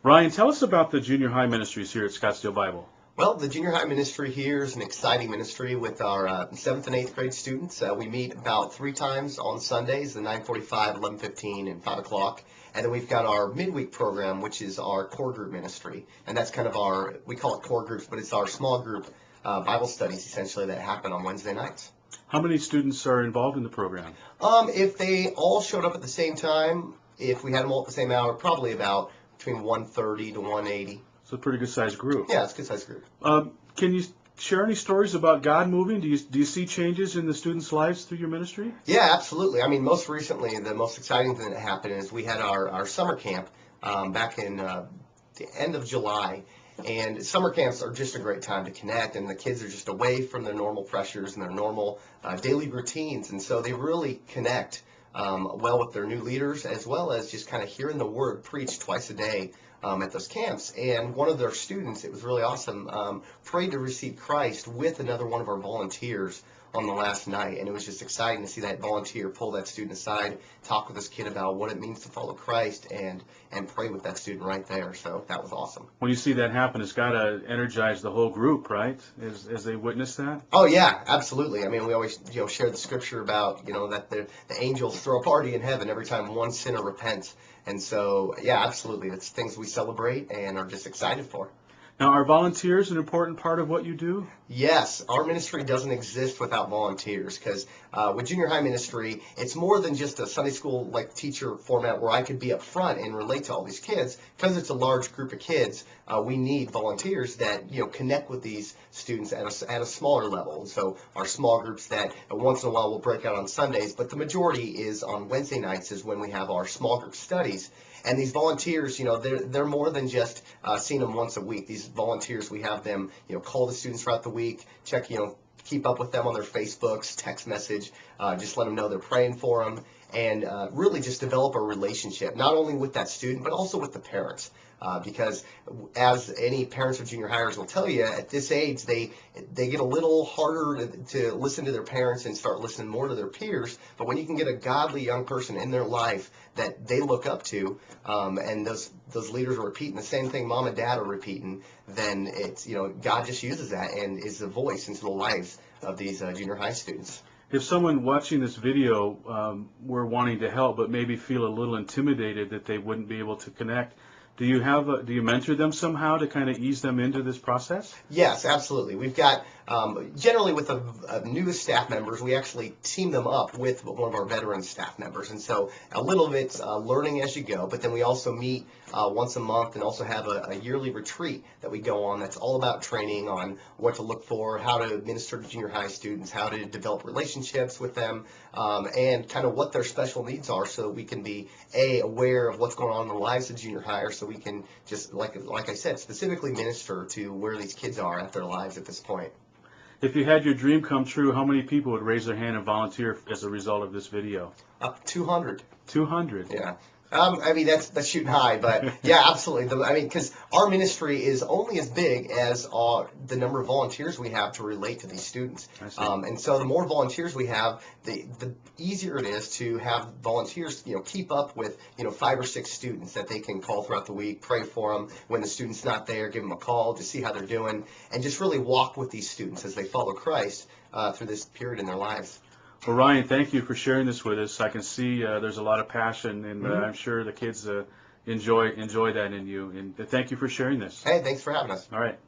Ryan, tell us about the junior high ministries here at Scottsdale Bible. Well, the junior high ministry here is an exciting ministry with our 7th and 8th grade students. We meet about 3 times on Sundays, the 9:45, 11:15, and 5 o'clock. And then we've got our midweek program, which is our core group ministry. And that's kind of we call it core groups, but it's our small group Bible studies, essentially, that happen on Wednesday nights. How many students are involved in the program? If they all showed up at the same time, if we had them all at the same hour, probably about between 130 to 180. It's a pretty good sized group. Yeah, it's a good sized group. Can you share any stories about God moving? Do you see changes in the students' lives through your ministry? Yeah, absolutely. I mean, most recently, the most exciting thing that happened is we had our summer camp back in the end of July. And summer camps are just a great time to connect, and the kids are just away from their normal pressures and their normal daily routines, and so they really connect well with their new leaders, as well as just kind of hearing the word preached twice a day at those camps. And one of their students, it was really awesome, prayed to receive Christ with another one of our volunteers on the last night, and it was just exciting to see that volunteer pull that student aside, talk with this kid about what it means to follow Christ, and pray with that student right there. So that was awesome. When you see that happen, it's got to energize the whole group, right? As they witness that. Oh yeah, absolutely. I mean, we always share the scripture about that the angels throw a party in heaven every time one sinner repents, and so yeah, absolutely, it's things we celebrate and are just excited for. Now, are volunteers an important part of what you do? Yes, our ministry doesn't exist without volunteers, because with junior high ministry, it's more than just a Sunday school like teacher format where I could be up front and relate to all these kids. Because it's a large group of kids, we need volunteers that connect with these students at a smaller level. And so our small groups that once in a while will break out on Sundays, but the majority is on Wednesday nights is when we have our small group studies. And these volunteers, they're more than just seeing them once a week. These volunteers, we have them, call the students throughout the week, check, keep up with them on their Facebooks, text message, just let them know they're praying for them, and really just develop a relationship, not only with that student, but also with the parents. Because as any parents of junior hires will tell you, at this age, they get a little harder to listen to their parents and start listening more to their peers. But when you can get a godly young person in their life that they look up to, and those leaders are repeating the same thing mom and dad are repeating, then it's God just uses that and is the voice into the lives of these junior high students. If someone watching this video were wanting to help but maybe feel a little intimidated that they wouldn't be able to connect, do you mentor them somehow to kind of ease them into this process? Yes, absolutely. We've got, generally with the newest staff members, we actually team them up with one of our veteran staff members. And so a little of it's learning as you go, but then we also meet once a month and also have a yearly retreat that we go on that's all about training on what to look for, how to minister to junior high students, how to develop relationships with them, and kind of what their special needs are, so that we can be aware of what's going on in the lives of junior hires, so we can just, like I said, specifically minister to where these kids are at their lives at this point. If you had your dream come true, how many people would raise their hand and volunteer as a result of this video? 200. 200? Yeah. I mean, that's shooting high, but yeah, absolutely. Because our ministry is only as big as the number of volunteers we have to relate to these students. And so the more volunteers we have, the easier it is to have volunteers, keep up with, 5 or 6 students that they can call throughout the week, pray for them. When the student's not there, give them a call to see how they're doing, and just really walk with these students as they follow Christ through this period in their lives. Well, Ryan, thank you for sharing this with us. I can see there's a lot of passion, and I'm sure the kids enjoy that in you. And thank you for sharing this. Hey, thanks for having us. All right.